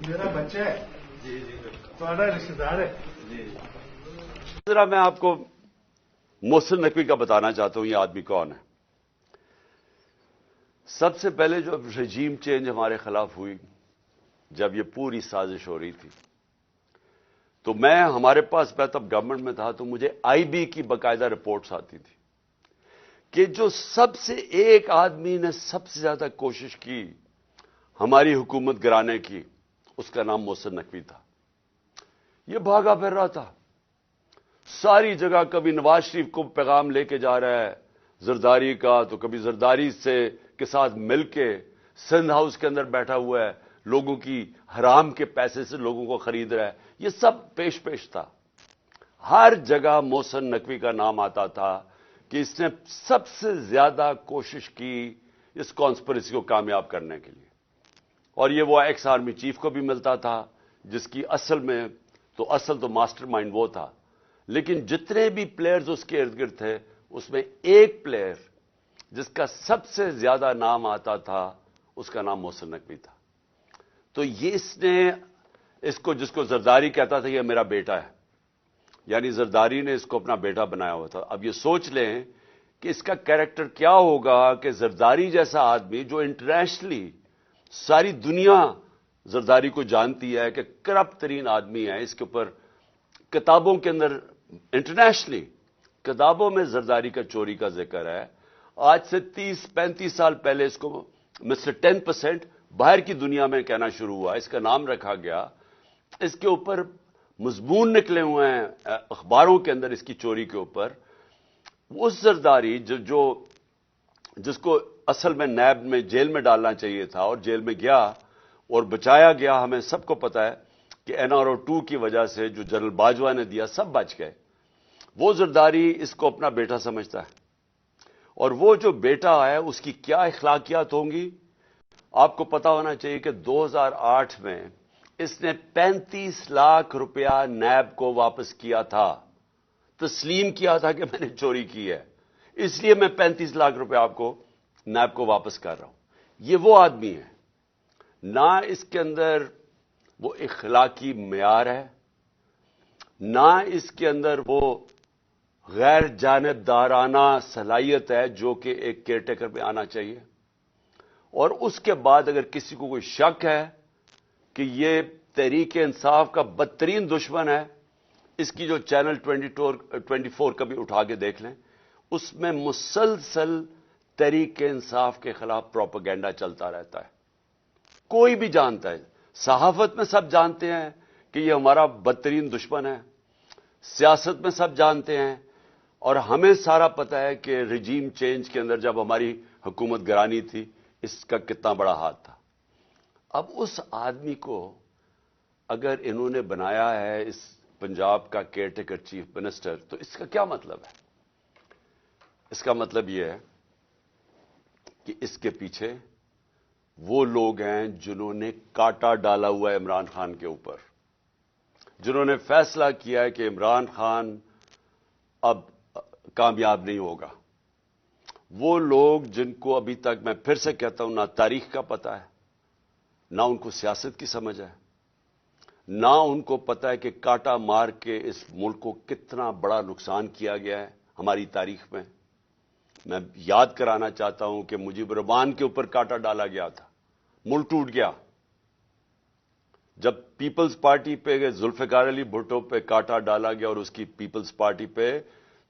میرا بچہ ہے تمہارا رشتے دار ہے. ذرا میں آپ کو محسن نقوی کا بتانا چاہتا ہوں یہ آدمی کون ہے. سب سے پہلے جو رجیم چینج ہمارے خلاف ہوئی، جب یہ پوری سازش ہو رہی تھی، تو ہمارے پاس میں تب گورنمنٹ میں تھا، تو مجھے آئی بی کی باقاعدہ رپورٹس آتی تھی کہ جو سب سے ایک آدمی نے سب سے زیادہ کوشش کی ہماری حکومت گرانے کی، اس کا نام محسن نقوی تھا. یہ بھاگا پھر رہا تھا ساری جگہ، کبھی نواز شریف کو پیغام لے کے جا رہا ہے زرداری کا، تو کبھی زرداری کے ساتھ مل کے سندھ ہاؤس کے اندر بیٹھا ہوا ہے، لوگوں کی حرام کے پیسے سے لوگوں کو خرید رہا ہے. یہ سب پیش تھا. ہر جگہ محسن نقوی کا نام آتا تھا کہ اس نے سب سے زیادہ کوشش کی اس کانسپریسی کو کامیاب کرنے کے لیے. اور یہ وہ ایکس آرمی چیف کو بھی ملتا تھا، جس کی اصل تو ماسٹر مائنڈ وہ تھا. لیکن جتنے بھی پلیئرز اس کے ارد گرد تھے، اس میں ایک پلیئر جس کا سب سے زیادہ نام آتا تھا، اس کا نام محسن نقوی تھا. تو یہ جس کو زرداری کہتا تھا یہ میرا بیٹا ہے، یعنی زرداری نے اس کو اپنا بیٹا بنایا ہوا تھا. اب یہ سوچ لیں کہ اس کا کیریکٹر کیا ہوگا کہ زرداری جیسا آدمی جو انٹرنیشنلی ساری دنیا زرداری کو جانتی ہے کہ کرپٹ ترین آدمی ہے، اس کے اوپر کتابوں کے اندر انٹرنیشنلی کتابوں میں زرداری کا چوری کا ذکر ہے. آج سے 30-35 سال پہلے اس کو مسٹر 10% باہر کی دنیا میں کہنا شروع ہوا، اس کا نام رکھا گیا. اس کے اوپر مضمون نکلے ہوئے ہیں اخباروں کے اندر اس کی چوری کے اوپر. اس زرداری جس کو اصل میں نیب میں جیل میں ڈالنا چاہیے تھا اور جیل میں گیا اور بچایا گیا، ہمیں سب کو پتا ہے کہ NRO 2 کی وجہ سے جو جنرل باجوہ نے دیا سب بچ گئے. وہ زرداری اس کو اپنا بیٹا سمجھتا ہے، اور وہ جو بیٹا ہے اس کی کیا اخلاقیات ہوں گی آپ کو پتا ہونا چاہیے کہ 2008 میں اس نے 35 لاکھ روپیہ نیب کو واپس کیا تھا. تسلیم کیا تھا کہ میں نے چوری کی ہے، اس لیے میں 35 لاکھ روپے آپ کو نیب کو واپس کر رہا ہوں. یہ وہ آدمی ہے، نہ اس کے اندر وہ اخلاقی معیار ہے، نہ اس کے اندر وہ غیر جانبدارانہ صلاحیت ہے جو کہ ایک کیئر ٹیکر پہ آنا چاہیے. اور اس کے بعد اگر کسی کو کوئی شک ہے کہ یہ تحریک انصاف کا بدترین دشمن ہے، اس کی جو چینل 24 کا بھی اٹھا کے دیکھ لیں، اس میں مسلسل تحریک انصاف کے خلاف پروپیگنڈا چلتا رہتا ہے. کوئی بھی جانتا ہے، صحافت میں سب جانتے ہیں کہ یہ ہمارا بدترین دشمن ہے، سیاست میں سب جانتے ہیں، اور ہمیں سارا پتا ہے کہ رجیم چینج کے اندر جب ہماری حکومت گرانی تھی اس کا کتنا بڑا ہاتھ تھا. اب اس آدمی کو اگر انہوں نے بنایا ہے اس پنجاب کا کیئر ٹیکر چیف منسٹر، تو اس کا کیا مطلب ہے؟ اس کا مطلب یہ ہے کہ اس کے پیچھے وہ لوگ ہیں جنہوں نے کاٹا ڈالا ہوا ہے عمران خان کے اوپر، جنہوں نے فیصلہ کیا ہے کہ عمران خان اب کامیاب نہیں ہوگا. وہ لوگ جن کو ابھی تک میں پھر سے کہتا ہوں نہ تاریخ کا پتہ ہے، نہ ان کو سیاست کی سمجھ ہے، نہ ان کو پتا ہے کہ کاٹا مار کے اس ملک کو کتنا بڑا نقصان کیا گیا ہے ہماری تاریخ میں. میں یاد کرانا چاہتا ہوں کہ مجیب الرحمان کے اوپر کاٹا ڈالا گیا تھا، ملک ٹوٹ گیا. جب پیپلز پارٹی پہ ذوالفقار علی بھٹو پہ کاٹا ڈالا گیا اور اس کی پیپلز پارٹی پہ،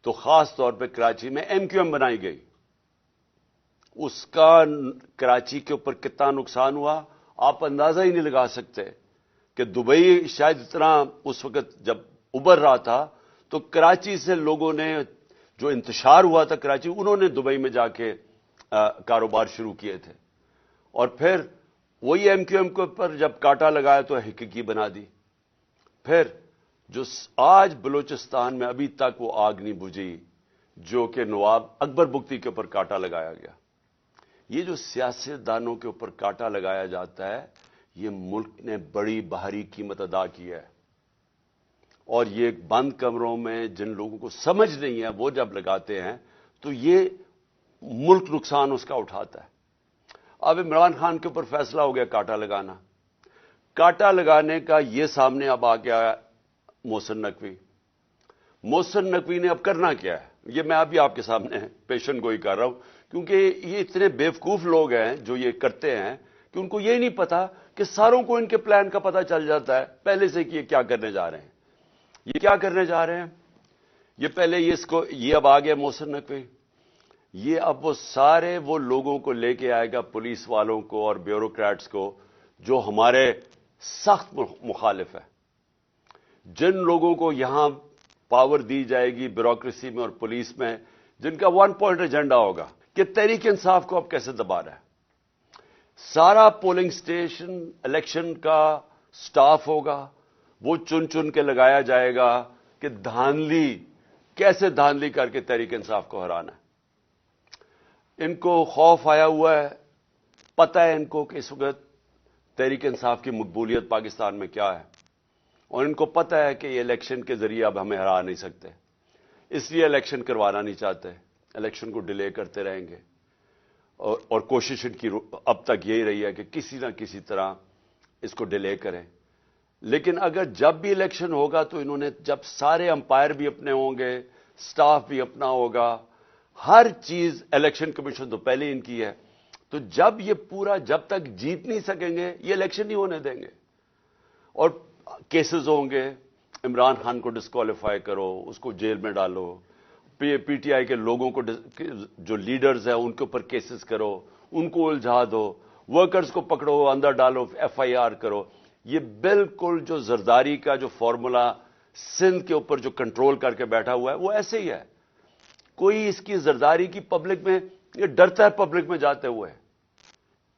تو خاص طور پہ کراچی میں MQM بنائی گئی. اس کا کراچی کے اوپر کتنا نقصان ہوا آپ اندازہ ہی نہیں لگا سکتے. کہ دبئی شاید اتنا اس وقت جب ابھر رہا تھا تو کراچی سے لوگوں نے جو انتشار ہوا تھا کراچی، انہوں نے دبئی میں جا کے کاروبار شروع کیے تھے. اور پھر وہی MQM کے اوپر جب کاٹا لگایا تو حقیقی بنا دی. پھر جو آج بلوچستان میں ابھی تک وہ آگ نہیں بجھی جو کہ نواب اکبر بگٹی کے اوپر کاٹا لگایا گیا. یہ جو سیاستدانوں کے اوپر کاٹا لگایا جاتا ہے، یہ ملک نے بڑی بھاری قیمت ادا کی ہے. اور یہ بند کمروں میں جن لوگوں کو سمجھ نہیں ہے وہ جب لگاتے ہیں تو یہ ملک نقصان اس کا اٹھاتا ہے. اب عمران خان کے اوپر فیصلہ ہو گیا کاٹا لگانا. کاٹا لگانے کا یہ سامنے اب آ گیا محسن نقوی. محسن نقوی نے اب کرنا کیا ہے, یہ میں ابھی آپ کے سامنے پیشن گوئی کر رہا ہوں, کیونکہ یہ اتنے بیوقوف لوگ ہیں جو یہ کرتے ہیں کہ ان کو یہ نہیں پتا کہ ساروں کو ان کے پلان کا پتا چل جاتا ہے پہلے سے کہ یہ کیا کرنے جا رہے ہیں. یہ کیا کرنے جا رہے ہیں, یہ پہلے یہ اب آ گیا محسن نقوی. یہ اب وہ سارے وہ لوگوں کو لے کے آئے گا, پولیس والوں کو اور بیوروکریٹس کو, جو ہمارے سخت مخالف ہے. جن لوگوں کو یہاں پاور دی جائے گی بیوروکریسی میں اور پولیس میں, جن کا 1 پوائنٹ ایجنڈا ہوگا کہ تحریک انصاف کو اب کیسے دبا رہا ہے. سارا پولنگ سٹیشن الیکشن کا سٹاف ہوگا, وہ چن چن کے لگایا جائے گا کہ کیسے دھاندلی کر کے تحریک انصاف کو ہرانا ہے. ان کو خوف آیا ہوا ہے, پتہ ہے ان کو کہ اس وقت تحریک انصاف کی مقبولیت پاکستان میں کیا ہے, اور ان کو پتہ ہے کہ یہ الیکشن کے ذریعے اب ہمیں ہرا نہیں سکتے, اس لیے الیکشن کروانا نہیں چاہتے. الیکشن کو ڈیلے کرتے رہیں گے, اور کوشش ان کی اب تک یہی رہی ہے کہ کسی نہ کسی طرح اس کو ڈیلے کریں. لیکن اگر جب بھی الیکشن ہوگا تو انہوں نے, جب سارے امپائر بھی اپنے ہوں گے, سٹاف بھی اپنا ہوگا, ہر چیز, الیکشن کمیشن تو پہلے ان کی ہے, تو جب تک جیت نہیں سکیں گے یہ الیکشن نہیں ہونے دیں گے. اور کیسز ہوں گے, عمران خان کو ڈسکوالیفائی کرو, اس کو جیل میں ڈالو, پی ٹی آئی کے لوگوں کو, جو لیڈرز ہیں ان کے اوپر کیسز کرو, ان کو الجھا دو, ورکرز کو پکڑو, اندر ڈالو, ایف آئی آر کرو. یہ بالکل جو زرداری کا جو فارمولا سندھ کے اوپر جو کنٹرول کر کے بیٹھا ہوا ہے وہ ایسے ہی ہے. کوئی اس کی زرداری کی پبلک میں, یہ ڈرتا ہے پبلک میں جاتے ہوئے.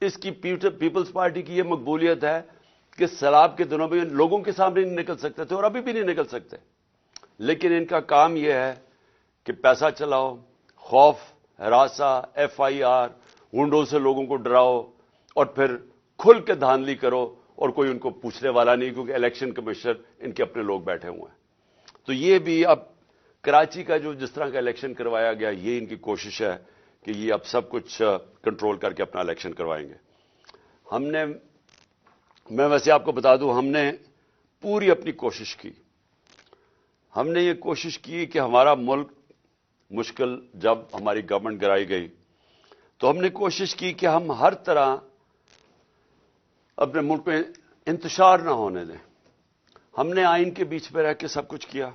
اس کی پیپلز پارٹی کی یہ مقبولیت ہے کہ سیلاب کے دنوں میں لوگوں کے سامنے نہیں نکل سکتے تھے اور ابھی بھی نہیں نکل سکتے. لیکن ان کا کام یہ ہے کہ پیسہ چلاؤ, خوف, ہراساں, ایف آئی آر, ونڈو سے لوگوں کو ڈراؤ, اور پھر کھل کے دھاندلی کرو, اور کوئی ان کو پوچھنے والا نہیں, کیونکہ الیکشن کمیشنر ان کے اپنے لوگ بیٹھے ہوئے ہیں. تو یہ بھی اب کراچی کا جو جس طرح کا الیکشن کروایا گیا, یہ ان کی کوشش ہے کہ یہ اب سب کچھ کنٹرول کر کے اپنا الیکشن کروائیں گے. میں ویسے آپ کو بتا دوں, ہم نے پوری اپنی کوشش کی. ہم نے یہ کوشش کی کہ ہمارا ملک مشکل, جب ہماری گورنمنٹ گرائی گئی تو ہم نے کوشش کی کہ ہم ہر طرح اپنے ملک میں انتشار نہ ہونے دیں. ہم نے آئین کے بیچ میں رہ کے سب کچھ کیا.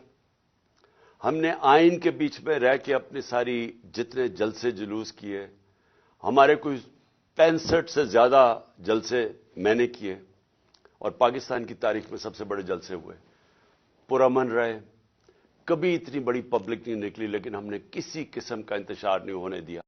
ہم نے آئین کے بیچ میں رہ کے اپنے ساری جتنے جلسے جلوس کیے, ہمارے کوئی 65 سے زیادہ جلسے میں نے کیے, اور پاکستان کی تاریخ میں سب سے بڑے جلسے ہوئے. پرامن رہے, کبھی اتنی بڑی پبلک نہیں نکلی, لیکن ہم نے کسی قسم کا انتشار نہیں ہونے دیا.